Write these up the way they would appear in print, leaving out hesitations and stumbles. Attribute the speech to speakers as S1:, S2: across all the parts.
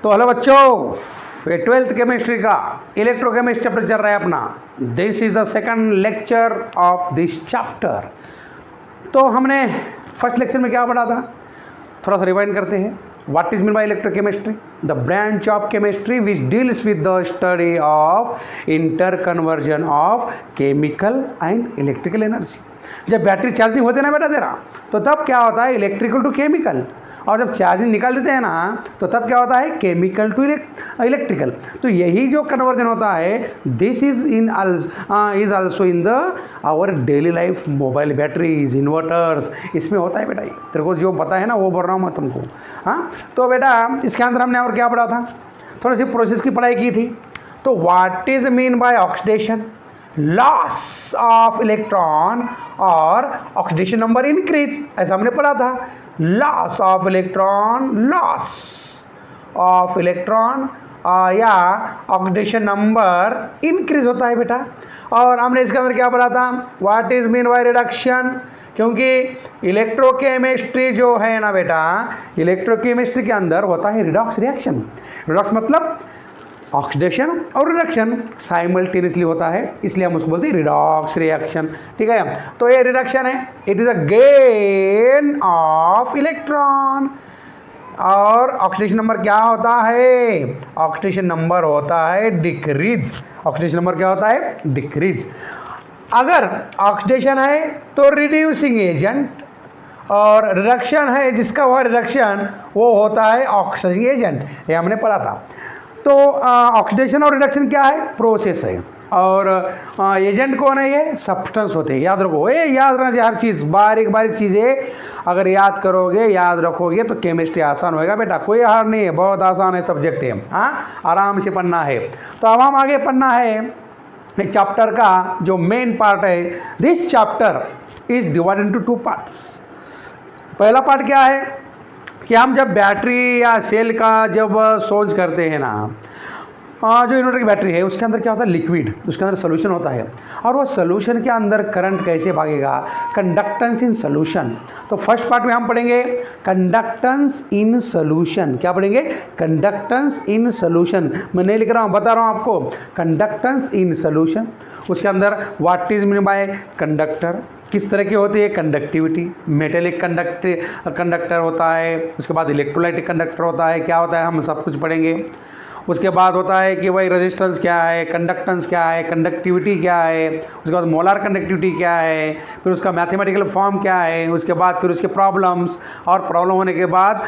S1: तो हेलो बच्चों, ये 12th केमिस्ट्री का इलेक्ट्रोकेमिस्ट्री चैप्टर चल रहा है अपना। This is the second lecture of this chapter. तो हमने फर्स्ट लेक्चर में क्या पढ़ा था, थोड़ा सा रिवाइंड करते हैं। What is mean bye electrochemistry? The branch of chemistry which deals with the study of inter conversion of chemical and electrical energy. जब बैटरी चार्जिंग होते ना बेटा तेरा, तो तब क्या होता है, इलेक्ट्रिकल टू केमिकल, और जब चार्जिंग निकाल देते हैं ना, तो तब क्या होता है, केमिकल टू इलेक्ट्रिकल। तो यही जो कन्वर्जन होता है, this is is also in the our daily life. Mobile batteries, inverters, इसमें होता है बेटा। ये तेरे को जो पता है ना वो बोल रहा हूँ मैं तुमको। हाँ, तो बेटा इसके अंदर हमने और क्या पढ़ा था, थोड़ी सी प्रोसेस की पढ़ाई की थी। तो what is mean bye oxidation? Loss of electron और ऑक्सीडेशन नंबर इंक्रीज, ऐसा हमने पढ़ा था। Loss of electron, loss of electron या ऑक्सीडेशन नंबर इंक्रीज होता है बेटा। और हमने इसके अंदर क्या पढ़ा था, what is mean by reduction? क्योंकि इलेक्ट्रोकेमिस्ट्री जो है ना बेटा, इलेक्ट्रोकेमिस्ट्री के अंदर होता है रिडॉक्स रिएक्शन। रिडॉक्स मतलब ऑक्सीडेशन और रिडक्शन साइमल्टेनियसली होता है, इसलिए हम उसको बोलते हैं रिडॉक्स रिएक्शन। ठीक है, तो ये रिडक्शन है, it is a gain of electron. और ऑक्सीडेशन नंबर क्या होता है? ऑक्सीडेशन नंबर होता है डिक्रीज। ऑक्सीडेशन नंबर क्या होता है? डिक्रीज। अगर ऑक्सीडेशन है तो रिड्यूसिंग एजेंट, और रिडक्शन है जिसका हुआ रिडक्शन, वो होता है ऑक्सीडाइजिंग एजेंट। ये हमने पढ़ा था। तो ऑक्सीडेशन और रिडक्शन क्या है? प्रोसेस है। और एजेंट कौन है? ये सब्सटेंस होते हैं। याद रखो, ये याद रखना चाहिए हर चीज़, बारीक बारीक चीज़ें अगर याद करोगे, याद रखोगे तो केमिस्ट्री आसान होएगा बेटा। कोई हार नहीं है, बहुत आसान है सब्जेक्ट है। हाँ, आराम से पढ़ना है। तो अब हम आगे पढ़ना है एक चैप्टर का जो मेन पार्ट है। This chapter is divided into 2 parts. पहला पार्ट क्या है कि हम जब बैटरी या सेल का जब सोच करते हैं ना, जो इन्वर्टर की बैटरी है उसके अंदर क्या होता है, लिक्विड, उसके अंदर सोल्यूशन होता है। और वो सोल्यूशन के अंदर करंट कैसे भागेगा, कंडक्टेंस इन सोल्यूशन। तो फर्स्ट पार्ट में हम पढ़ेंगे कंडक्टेंस इन सोल्यूशन। क्या पढ़ेंगे? Conductance in solution. मैं नहीं लिख रहा हूँ, बता रहा हूँ आपको, कंडक्टेंस इन सोल्यूशन। उसके अंदर what is mean by conductor, किस तरह की होती है कंडक्टिविटी, मेटेलिक कंडक्टर होता है, उसके बाद इलेक्ट्रोलाइटिक कंडक्टर होता है, क्या होता है हम सब कुछ पढ़ेंगे। उसके बाद होता है कि भाई रेजिस्टेंस क्या है, कंडक्टेंस क्या है, कंडक्टिविटी क्या है, उसके बाद मोलार कंडक्टिविटी क्या है, फिर उसका मैथमेटिकल फॉर्म क्या है, उसके बाद फिर उसके प्रॉब्लम्स, और प्रॉब्लम होने के बाद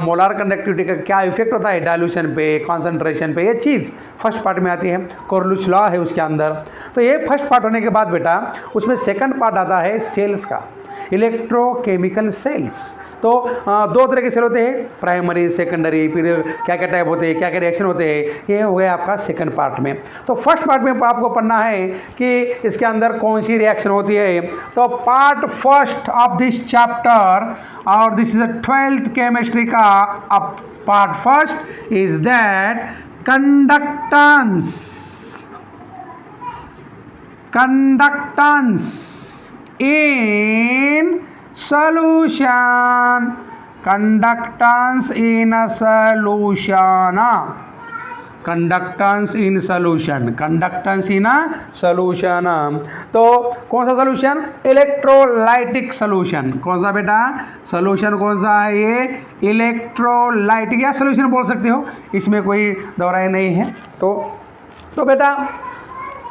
S1: मोलार कंडक्टिविटी का क्या इफेक्ट होता है डाइल्यूशन पे, कॉन्सेंट्रेशन पे, ये चीज़ फर्स्ट पार्ट में आती है। कोरलुच लॉ है उसके अंदर। तो ये फर्स्ट पार्ट होने के बाद बेटा उसमें सेकंड पार्ट आता है सेल्स का, इलेक्ट्रोकेमिकल सेल्स। तो 2 तरह के सेल होते हैं, प्राइमरी, सेकेंडरी, फिर क्या क्या टाइप होते हैं, क्या क्या रिएक्शन होते हैं, ये हो गया आपका सेकंड पार्ट में। तो फर्स्ट पार्ट में आपको पढ़ना है कि इसके अंदर कौन सी रिएक्शन होती है। तो part first of this chapter, और this is the 12th chemistry का अब part first is that conductance. Conductance in solution, conductance in a solution, conductance in solution, conductance in solution. तो कौन सा सोल्यूशन? Electrolytic solution. कौन सा बेटा solution? कौन सा है ये? इलेक्ट्रोलाइटिक, या सोल्यूशन बोल सकते हो, इसमें कोई दोहराई नहीं है। तो बेटा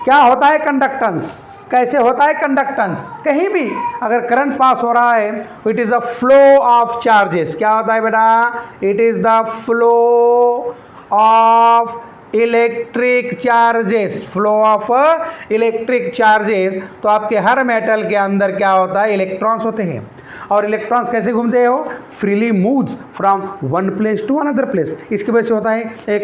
S1: क्या होता है कंडक्टेंस, कैसे होता है कंडक्टेंस? कहीं भी अगर करंट पास हो रहा है, it is a flow of charges. क्या होता है बेटा? It is the flow of electric charges, flow of electric charges. तो आपके हर मेटल के अंदर क्या होता है, इलेक्ट्रॉन्स होते हैं। और इलेक्ट्रॉन्स कैसे घूमते हो? Freely moves from one place to another place. इसकी वजह से होता है एक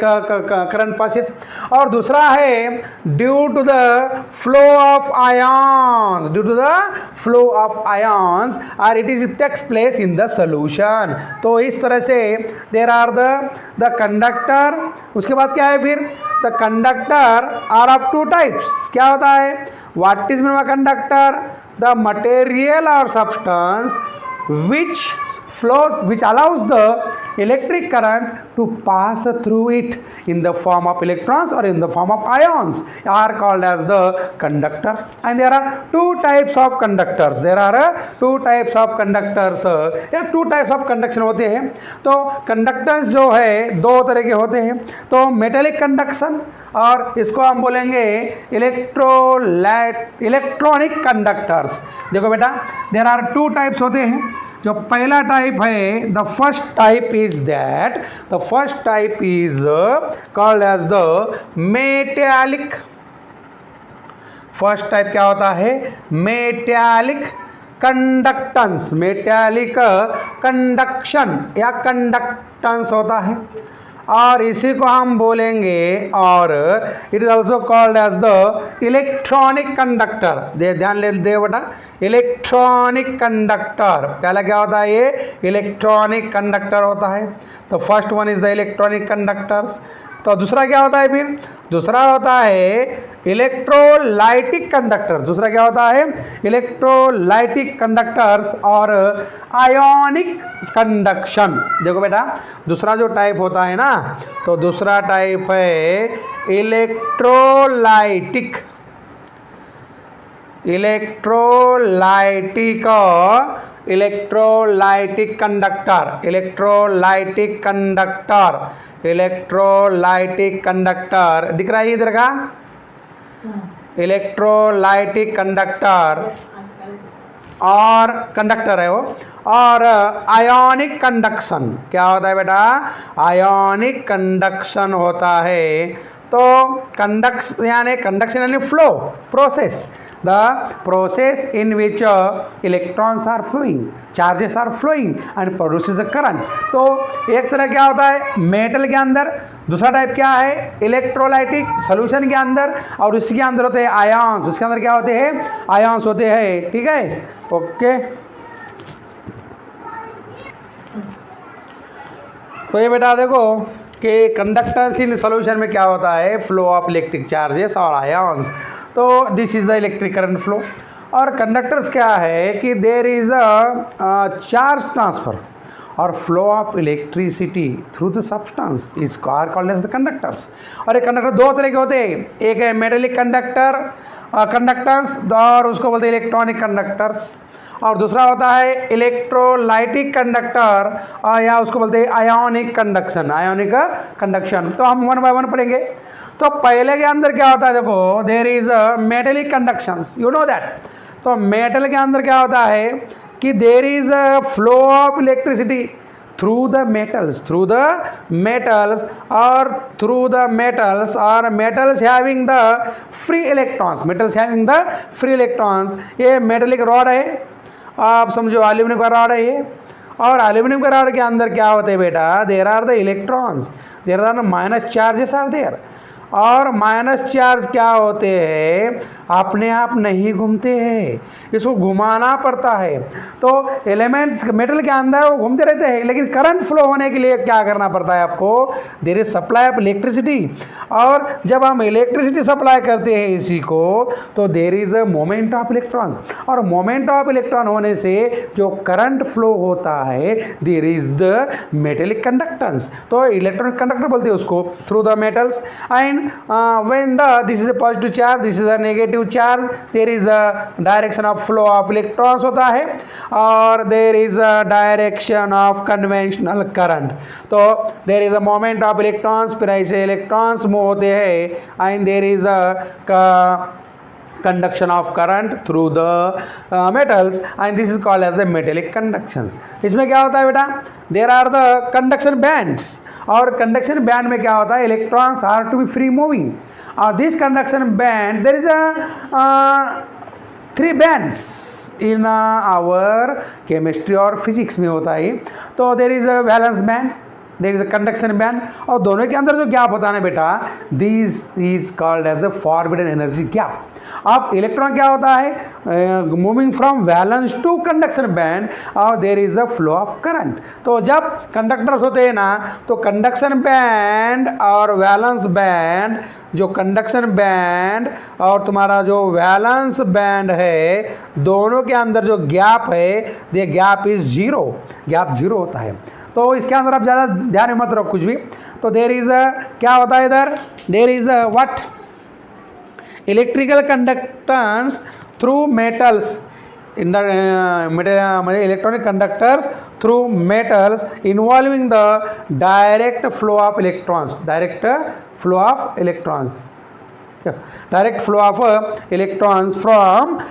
S1: करंट पासेस। और दूसरा है due to the flow of ions, due to the flow of ions, और it is takes place in the solution. तो इस तरह से देयर आर द कंडक्टर। उसके बाद क्या है फिर? The conductor are of 2 types. क्या होता है? What is mean by conductor? The material और substance which flows which allows the electric current to pass through it in the form of electrons or in the form of ions are called as the conductors. And there are two types of conductors. There are two types of conductors या two types of conduction होते हैं. तो conductance जो है दो तरह के होते हैं. तो मेटेलिक कंडक्शन और इसको हम बोलेंगे इलेक्ट्रॉनिक कंडक्टर्स. देखो बेटा, देयर आर टू टाइप्स होते हैं. जो पहला टाइप है, the first type is called as the metallic. First type क्या होता है? Metallic conductance. मेटैलिक कंडक्शन या कंडक्टेंस होता है और इसी को हम बोलेंगे, और it is also called as the electronic conductor. ध्यान ले दे बेटा, इलेक्ट्रॉनिक कंडक्टर पहला क्या होता है? ये इलेक्ट्रॉनिक कंडक्टर होता है. तो first one is the electronic conductors. तो दूसरा क्या होता है? फिर दूसरा होता है इलेक्ट्रोलाइटिक कंडक्टर. दूसरा क्या होता है? इलेक्ट्रोलाइटिक कंडक्टर्स और आयोनिक कंडक्शन. देखो बेटा, दूसरा जो टाइप होता है ना, तो दूसरा टाइप है इलेक्ट्रोलाइटिक कंडक्टर दिख रहा है इधर का? इलेक्ट्रोलाइटिक कंडक्टर और कंडक्टर है वो. और आयोनिक कंडक्शन क्या होता है बेटा? आयोनिक कंडक्शन होता है. तो कंडक्शन यानी flow process, the process in which electrons are flowing, charges are flowing and produces the current. तो एक तरह क्या होता है मेटल के अंदर, दूसरा टाइप क्या है इलेक्ट्रोलाइटिक सॉल्यूशन के अंदर, और उसके अंदर होते हैं आयन्स. उसके अंदर क्या होते हैं? आयन्स होते हैं. ठीक है, ओके. तो ये बेटा देखो कि कंडक्टेंस इन सॉल्यूशन में क्या होता है? फ्लो ऑफ इलेक्ट्रिक चार्जेस और आयन्स. तो this is the electric current flow. और कंडक्टर्स क्या है कि there is a charge transfer और flow of electricity through the substance is called as the conductors. और ये कंडक्टर दो तरह के होते हैं. एक है मेटेलिक कंडक्टर्स और उसको बोलते हैं इलेक्ट्रॉनिक कंडक्टर्स, और दूसरा होता है इलेक्ट्रोलाइटिक कंडक्टर या उसको बोलते हैं आयोनिक कंडक्शन. तो हम वन बाय वन पढ़ेंगे. तो पहले के अंदर क्या होता है? देखो, there is metallic conductions, you know that. तो मेटल के अंदर क्या होता है कि there is a flow of electricity through the metals और metals having the free electrons. ये मेटेलिक रॉड है, आप समझो एल्यूमिनियम का रॉड है ये. और एल्यूमिनियम का रॉड के अंदर क्या होते हैं बेटा? There are the electrons, there are minus charges are there. और माइनस चार्ज क्या होते हैं? अपने आप नहीं घूमते हैं, इसको घुमाना पड़ता है. तो एलिमेंट्स मेटल के अंदर वो घूमते रहते हैं, लेकिन करंट फ्लो होने के लिए क्या करना पड़ता है आपको? There is supply of electricity. और जब हम इलेक्ट्रिसिटी सप्लाई करते हैं इसी को, तो there is a moment of electrons. और मोमेंट ऑफ इलेक्ट्रॉन होने से जो करंट फ्लो होता है, there is the metallic conductance. तो इलेक्ट्रॉनिक कंडक्टर बोलते हैं उसको, through the metals. And when this is a positive charge, this is a negative charge, there is a direction of flow of electrons होता है, और there is a direction of conventional current. तो there is a moment of electrons, फिर ऐसे electrons move होते हैं, and there is a conduction of current through the metals, and this is called as the metallic conductions. इसमें क्या होता है बेटा? there are the conduction bands. और कंडक्शन बैंड में क्या होता है? Electrons are to be free moving. और this conduction band there is a 3 bands in our chemistry और फिजिक्स में होता है. तो there is a valence band, there is a conduction band, और दोनों के अंदर जो गैप होता है ना बेटा, this is called as the forbidden energy gap. अब इलेक्ट्रॉन क्या होता है, moving from valence to conduction band और there is a flow of current. तो जब कंडक्टर्स होते हैं ना, तो कंडक्शन बैंड और वैलेंस बैंड, जो कंडक्शन बैंड और तुम्हारा जो वैलेंस बैंड है, दोनों के अंदर जो गैप है, ये gap is zero, gap zero होता है। तो इसके अंदर आप ज़्यादा ध्यान में मत रखो कुछ भी। तो देयर इज अ क्या होता है इधर, there is a what, electrical conductance through metals in the electronic conductors through metals involving the direct flow of electrons, direct flow of electrons from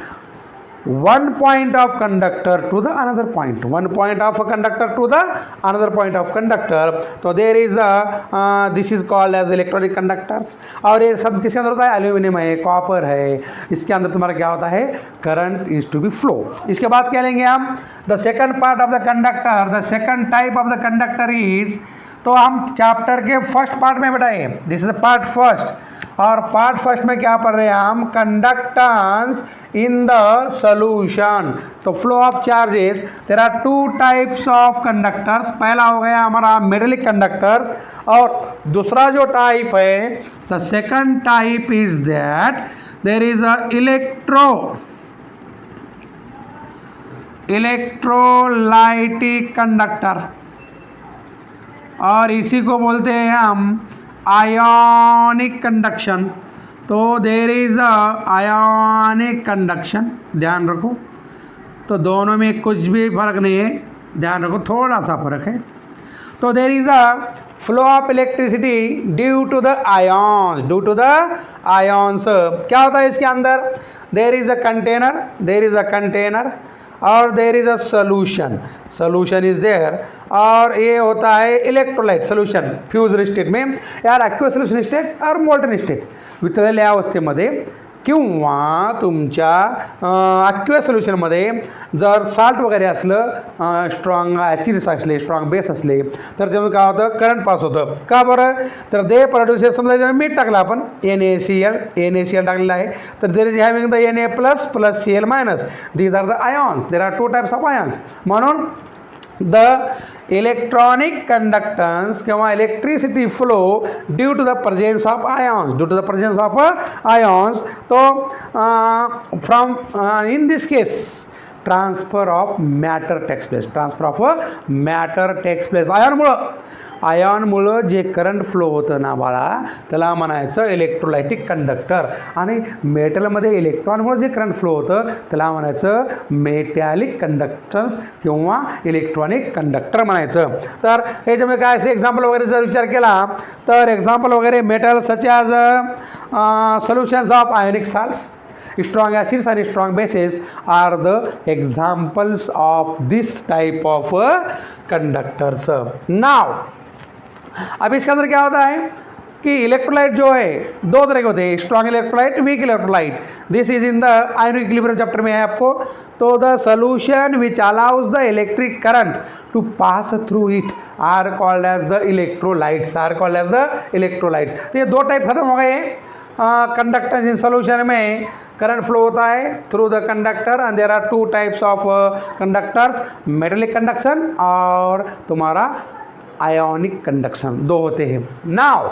S1: one point of conductor to the another point, one point of a conductor to the another point of conductor. तो there is a this is called as electronic conductors। और ये सब किसके अंदर होता है, aluminium है, copper है, इसके अंदर तुम्हारा क्या होता है, current is to be flow. इसके बाद क्या लेंगे हम, the second part of the conductor, the second type of the conductor is, तो हम चैप्टर के फर्स्ट पार्ट में बताए, दिस इज पार्ट फर्स्ट, और पार्ट फर्स्ट में क्या पढ़ रहे हैं हम, कंडक्टेंस इन द सॉल्यूशन। तो flow of charges, there are two types of conductors, पहला हो गया हमारा मेटेलिक कंडक्टर्स, और दूसरा जो टाइप है, the second type is that there is a electrolytic conductor, और इसी को बोलते हैं हम आयोनिक कंडक्शन। तो there is a ionic conduction, ध्यान रखो, तो दोनों में कुछ भी फर्क नहीं है, ध्यान रखो, थोड़ा सा फर्क है। तो there is a flow of electricity due to the ions, due to the ions. क्या होता है इसके अंदर, देयर इज अ कंटेनर और there is a solution is there, और ये होता है इलेक्ट्रोलाइट सोल्यूशन फ्यूज्ड स्टेट में, यार ॲक्वा सोल्यूशन स्टेट और मोल्टन स्टेट, वितळलेल्या अवस्थेमध्ये किंवा तुमच्या ॲक्वा सोल्युशनमध्ये जर साल्ट वगैरे असलं, स्ट्रॉंग ॲसिड्स असले, स्ट्रॉंग बेस असले, तर त्यामुळे काय होतं, करंट पास होतं। का बरं, तर दे प्रोड्युसेस, समजा जेव्हा मीठ टाकलं आपण, NaCl टाकलेलं आहे, तर there is having the Na plus plus Cl minus, these are the ions, there are two types of ions. म्हणून द इलेक्ट्रॉनिक कंडक्टन्स किंवा electricity flow due to the presence of ions, तो from in this case transfer of matter takes place, आयॉनमुळं जे current flow होतं ना बाळा, त्याला म्हणायचं इलेक्ट्रोलायटिक कंडक्टर, आणि मेटलमध्ये इलेक्ट्रॉनमुळे जे करंट फ्लो होतं त्याला म्हणायचं मेटॅलिक कंडक्टन्स किंवा इलेक्ट्रॉनिक कंडक्टर म्हणायचं। तर ह्याच्यामध्ये काय असे एक्झाम्पल वगैरे जर विचार केला, तर एक्झाम्पल वगैरे metal such as solutions of ionic salts, strong acids and strong bases are the examples of this type of conductors. Now अब इसके अंदर क्या होता है कि इलेक्ट्रोलाइट जो है दो तरह के होते हैं, strong electrolyte, weak electrolyte. This is in the ionic equilibrium chapter में है आपको। तो the solution which allows the electric current to pass through it are called as the electrolytes, तो ये दो टाइप खत्म हो गए हैं। कंडक्टेंस इन सोल्यूशन में करंट फ्लो होता है through the conductor, and there are two types of conductors, metallic conduction और तुम्हारा आयोनिक कंडक्शन, दो होते हैं। Now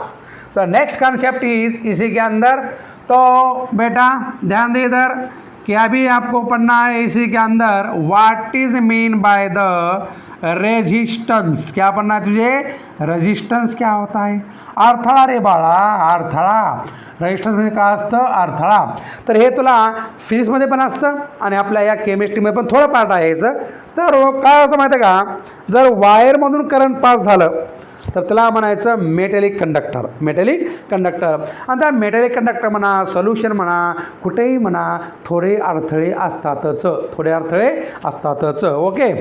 S1: the next concept is इसी के अंदर, तो बेटा ध्यान दे इधर कि अभी आपको पढ़ना है इसी के अंदर what is mean by the resistance. क्या पढ़ना है तुझे, रेजिस्टेंस क्या होता है, अडथळा रे बाळा, अडथळा। रेजिस्टन्स म्हणजे काय असतं, अडथळा। तर हे तुला फिजिक्समध्ये पण असतं आणि आपल्या या केमिस्ट्रीमध्ये पण थोडं पार्ट आहे याचं। तर काय होतं माहिती आहे का, जर वायरमधून करंट पास झालं तर त्याला म्हणायचं मेटॅलिक कंडक्टर, आणि त्या मेटॅलिक कंडक्टर म्हणा, सोल्युशन म्हणा, कुठेही म्हणा, थोडे अडथळे असतातच, ओके।